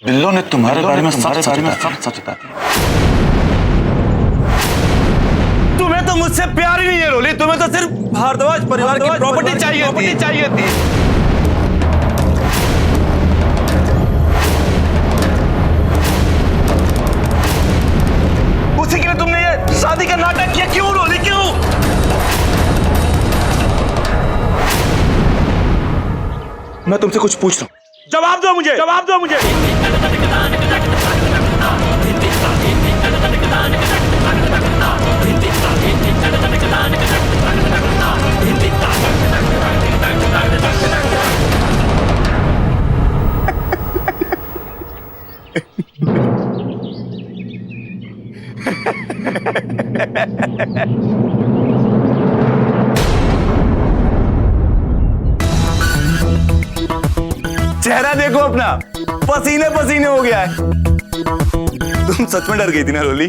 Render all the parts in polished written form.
बिल्लो ने तुम्हारे बारे में सब सच बता दिया। तुम्हें तो मुझसे प्यार ही नहीं है रोली, तुम्हें तो सिर्फ भारद्वाज परिवार की प्रॉपर्टी चाहिए थी। उसी के लिए तुमने ये शादी का नाटक किया, क्यों रोली, क्यों? मैं तुमसे कुछ पूछ रहा हूं, जवाब दो मुझे। चेहरा देखो अपना, पसीने पसीने हो गया है। तुम सच में डर गई थी ना रोली?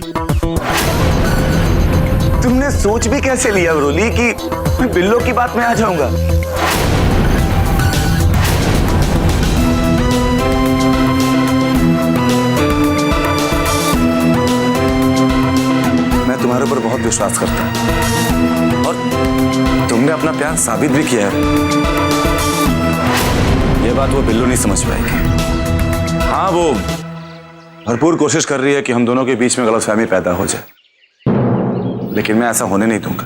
तुमने सोच भी कैसे लिया रोली कि मैं बिल्लो की बात में आ जाऊंगा? मैं तुम्हारे ऊपर बहुत विश्वास करता हूं और तुमने अपना प्यार साबित भी किया है। ये बात वो बिल्लो नहीं समझ पाएगी। हाँ, वो भरपूर कोशिश कर रही है कि हम दोनों के बीच में गलतफहमी पैदा हो जाए, लेकिन मैं ऐसा होने नहीं दूंगा।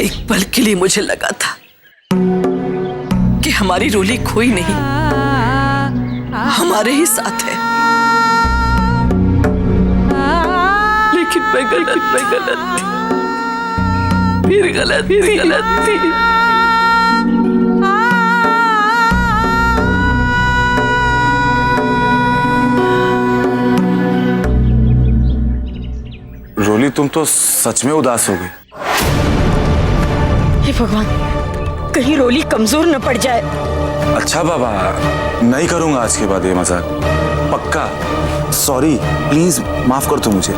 एक पल के लिए मुझे लगा था कि हमारी रोली खोई नहीं, हमारे ही साथ है। लेकिन मैं गलत थी, फिर गलत थी। रोली, तुम तो सच में उदास हो गई। हे भगवान, कहीं रोली कमजोर न पड़ जाए। अच्छा बाबा, नहीं करूंगा आज के बाद ये मजाक, पक्का। सॉरी, प्लीज माफ कर दो मुझे।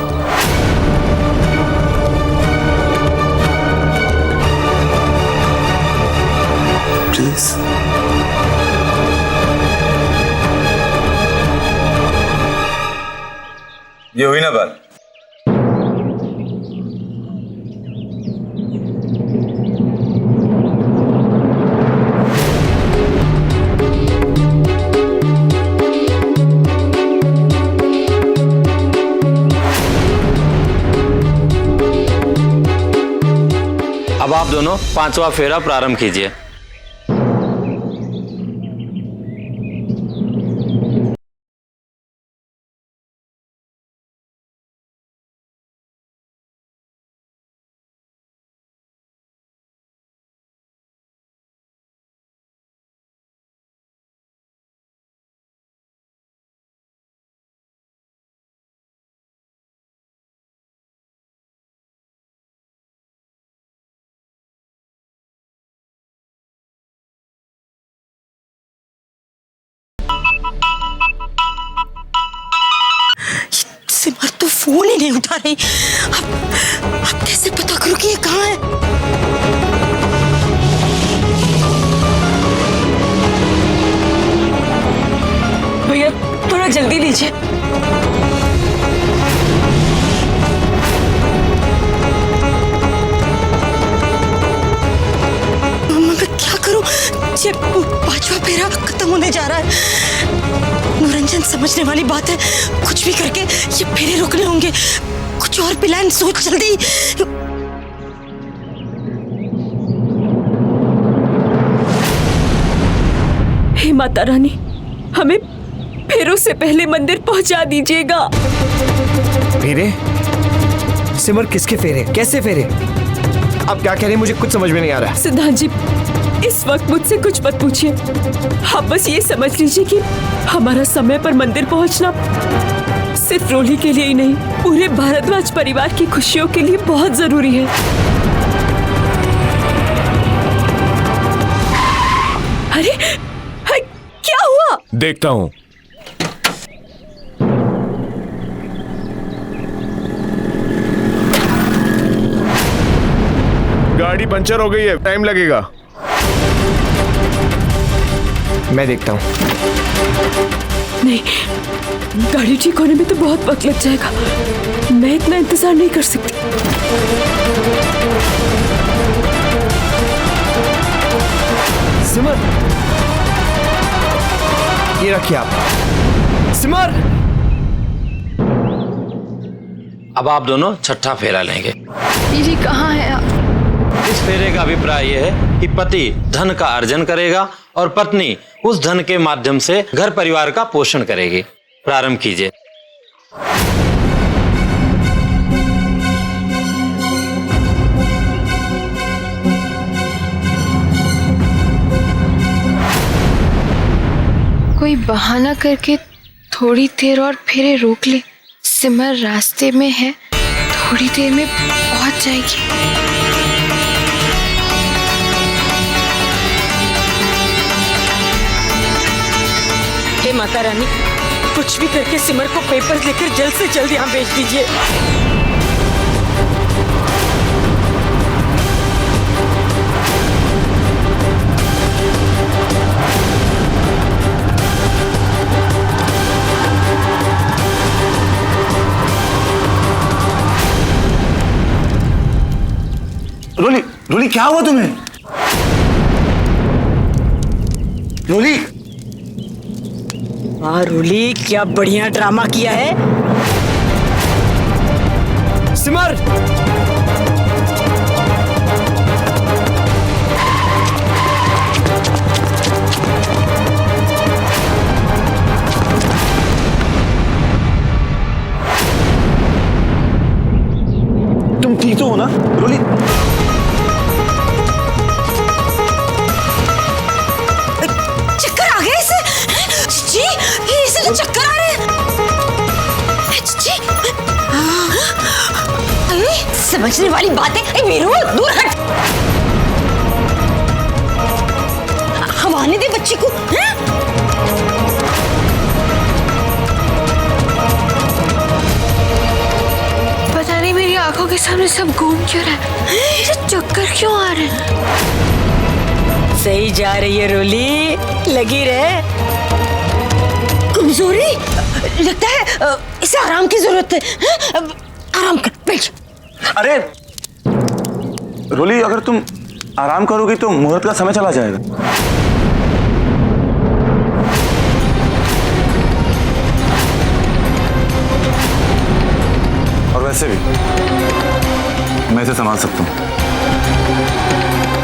प्लीज। ये हुई ना बात। अब आप दोनों 5वां फेरा प्रारंभ कीजिए। सिमर तो फोन ही नहीं उठा रही। अब कैसे पता करूं कि ये कहाँ है? भैया थोड़ा जल्दी लीजिए। मैं क्या करूं? ये 5वां फेरा खत्म होने जा रहा है। निरंजन समझने वाली बात है, कुछ भी करके ये फेरे रोकने होंगे। कुछ और प्लान सोच जल्दी। हे माता रानी, हमें फेरों से पहले मंदिर पहुंचा दीजिएगा। फेरे? सिमर, किसके फेरे? कैसे फेरे? आप क्या कह रहे हैं? मुझे कुछ समझ में नहीं आ रहा। सिद्धांत जी, इस वक्त मुझसे कुछ मत पूछिए। आप बस ये समझ लीजिए कि हमारा समय पर मंदिर पहुंचना सिर्फ रोली के लिए ही नहीं, पूरे भारद्वाज परिवार की खुशियों के लिए बहुत जरूरी है। अरे क्या हुआ? देखता हूं। गाड़ी पंचर हो गई है, टाइम लगेगा। मैं देखता हूँ। नहीं, गाड़ी ठीक होने में तो बहुत वक्त लग जाएगा। मैं इतना इंतजार नहीं कर सकती। सिमर, ये रखिए आप। सिमर, अब आप दोनों छठा फेरा लेंगे। दीदी कहाँ है आप? इस फेरे का अभिप्राय यह है कि पति धन का अर्जन करेगा और पत्नी उस धन के माध्यम से घर परिवार का पोषण करेगी। प्रारंभ कीजिए। कोई बहाना करके थोड़ी देर और फेरे रोक ले। सिमर रास्ते में है, थोड़ी देर में पहुंच जाएगी। हे माता रानी, कुछ भी करके सिमर को पेपर लेकर जल्द से जल्द यहाँ भेज दीजिए। रोली, रोली क्या हुआ तुम्हें? रोली, हाँ रोली, क्या बढ़िया ड्रामा किया है। सिमर, तुम ठीक तो हो ना? रोली, चक्कर आ गए इसे। जी, इसे तो चक्कर आ रहे हैं। जी, अरे समझने वाली बात है। अरे वीरू, दूर हट। हम आने दे बच्ची को। हैं? पता नहीं मेरी आंखों के सामने सब घूम क्यों रहा है, मुझे चक्कर क्यों आ रहे हैं। सही जा रही है रोली, लगी रहे। कमजोरी लगता है, इसे आराम की जरूरत है। हैं? आराम कर, बैठ। अरे रोली, अगर तुम आराम करोगी तो मुहूर्त का समय चला जाएगा। और वैसे भी मैं इसे संभाल सकता हूं।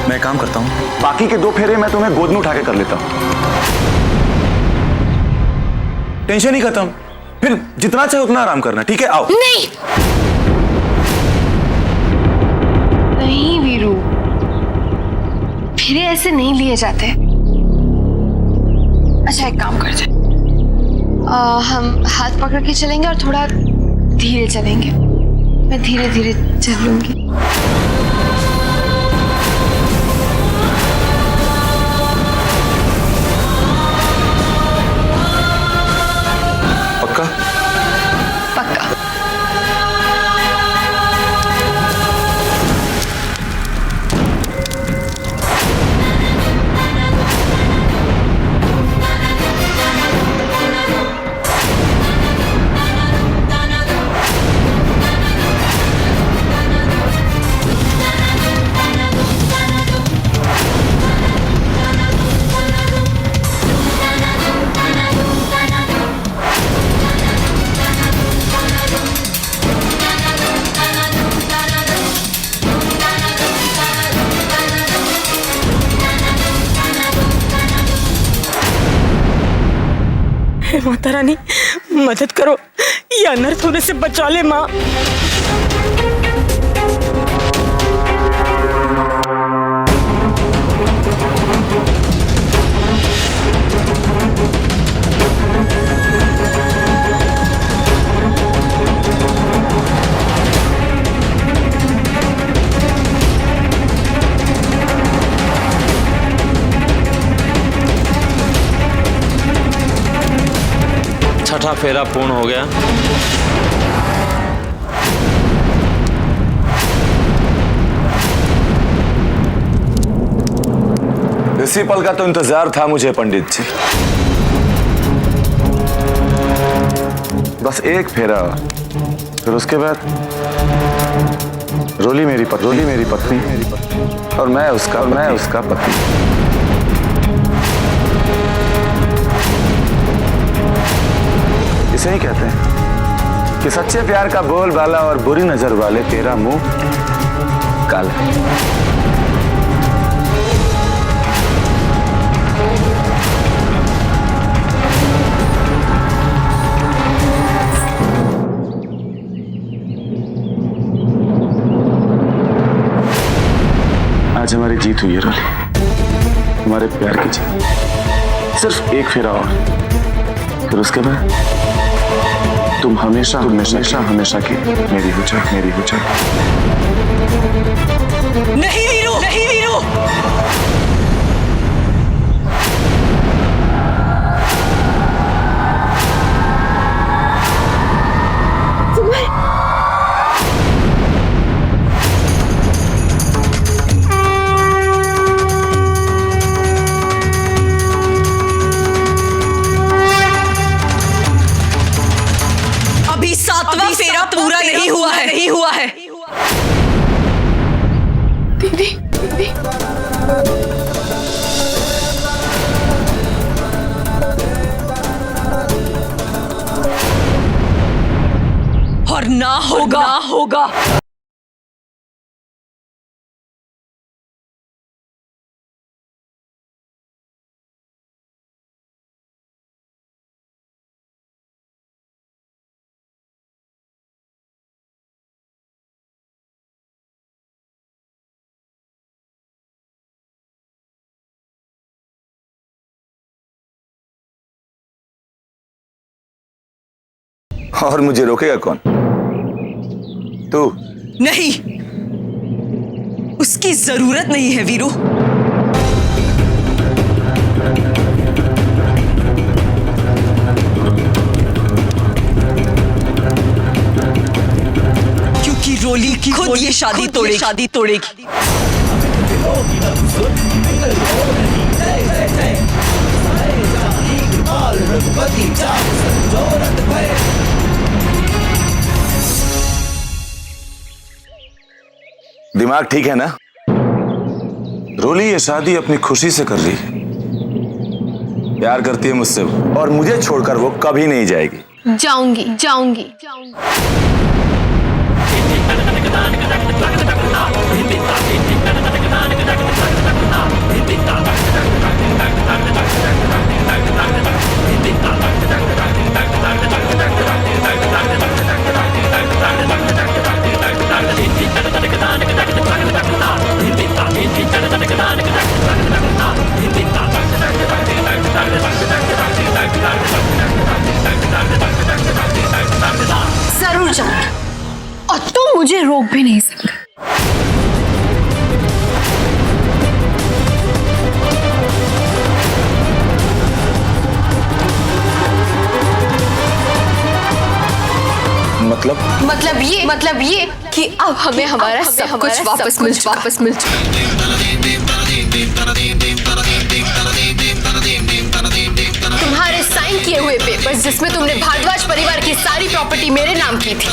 मैं काम करता हूं, बाकी के 2 फेरे मैं तुम्हें गोद में उठा के कर लेता हूं। टेंशन ही खत्म। फिर जितना चाहे उतना आराम करना, ठीक है? आओ। नहीं नहीं वीरू, फिर ऐसे नहीं लिए जाते। अच्छा एक काम करते, हम हाथ पकड़ के चलेंगे और थोड़ा धीरे चलेंगे। मैं धीरे धीरे चलूंगी। पक्का? पक्का। हे माता रानी, मदद करो, ये अनर्थ होने से बचा ले माँ। छठा फेरा पूर्ण हो गया। इसी पल का तो इंतजार था मुझे पंडित जी। बस एक फेरा, फिर उसके बाद रोली मेरी पत्नी और मैं उसका पति। इसे ही कहते हैं कि सच्चे प्यार का बोलबाला और बुरी नजर वाले तेरा मुंह काला। आज हमारी जीत हुई है रोली, हमारे प्यार की जीत। सिर्फ एक फेरा और, फिर उसके बाद तुम हमेशा की मेरी हो जाओ। नहीं वीरू, नहीं वीरू। अभी सातवां फेरा पूरा नहीं हुआ है। दीदी और ना होगा। और मुझे रोकेगा कौन? तू? नहीं, उसकी जरूरत नहीं है वीरू। क्योंकि रोली की खुद ये शादी तोड़ेगी। दिमाग ठीक है ना? रोली ये शादी अपनी खुशी से कर रही है, प्यार करती है मुझसे और मुझे छोड़कर वो कभी नहीं जाएगी। जाऊंगी। जरूर जाऊंगी और तुम मुझे रोक भी नहीं सकते। मतलब ये कि अब हमें हमारा सब कुछ वापस मिल चुका। तुम्हारे साइन किए हुए पेपर्स जिसमें तुमने भारद्वाज परिवार की सारी प्रॉपर्टी मेरे नाम की थी,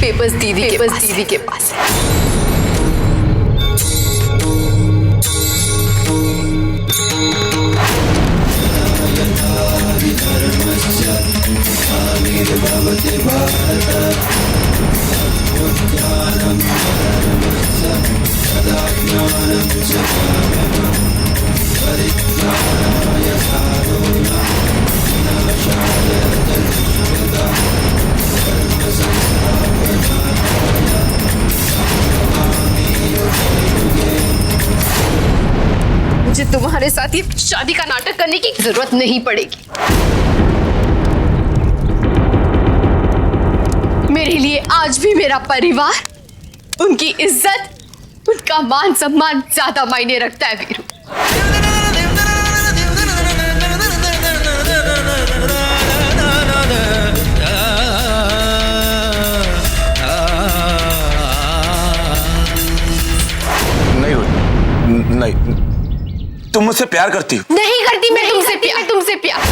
पेपर्स दीदी के पास है। मुझे तुम्हारे साथ ये शादी का नाटक करने की जरूरत नहीं पड़ेगी। मेरे लिए आज भी मेरा परिवार, उनकी इज्जत, उनका मान सम्मान ज्यादा मायने रखता है वीरू। नहीं तुम मुझसे प्यार करती हो? नहीं करती मैं तुमसे प्यार।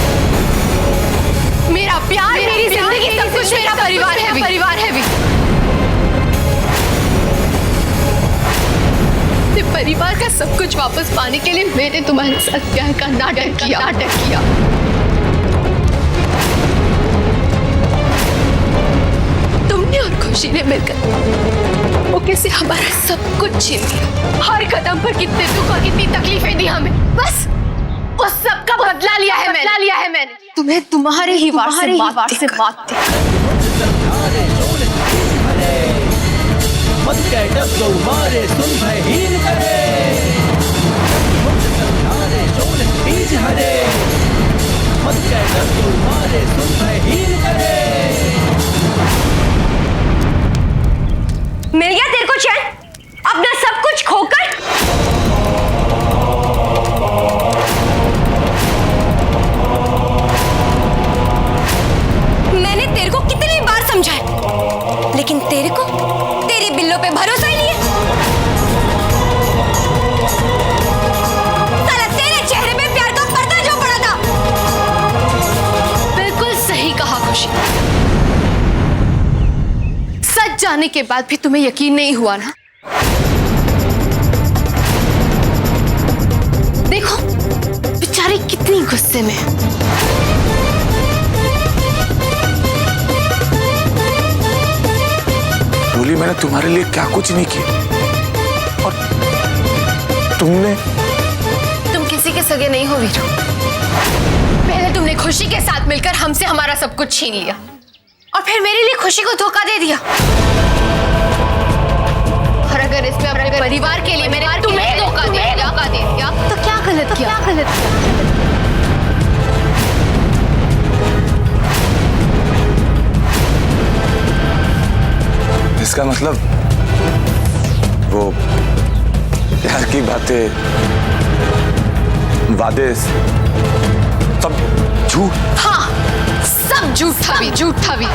मेरा प्यार, मेरी जिंदगी, सब कुछ मेरा परिवार है भी। परिवार का सब कुछ वापस पाने के लिए मैंने तुम्हारे साथ प्यार का नाटक किया। तुमने और खुशी ने मिलकर वो कैसे हमारा सब कुछ छीन लिया। हर कदम पर कितने दुख और कितनी तकलीफें दी हमें, बस उस सब का बदला लिया है मैंने। तुम्हें तुम्हारे ही वार से बात थी। मिल गया तेरे को चैन अपना सब कुछ खोकर? मैंने तेरे को कितनी बार समझाया, लेकिन तेरे को तेरी बिल्लों पे भरोसा ही नहीं है। साला तेरे चेहरे पे प्यार का पर्दा जो पड़ा था। बिल्कुल सही कहा खुशी। सच जाने के बाद भी तुम्हें यकीन नहीं हुआ ना? देखो बेचारी कितनी गुस्से में है। रोली, मैंने तुम्हारे लिए क्या कुछ नहीं किया, और तुम किसी के सगे नहीं हो वीरू। पहले तुमने खुशी के साथ मिलकर हमसे हमारा सब कुछ छीन लिया, और फिर मेरे लिए खुशी को धोखा दे दिया। और अगर इसमें अपने परिवार के लिए मैंने तुम्हें धोखा दे दिया तो क्या गलत किया? इसका मतलब वो प्यार की बातें, वादे सब झूठ। हाँ, सब झूठा भी।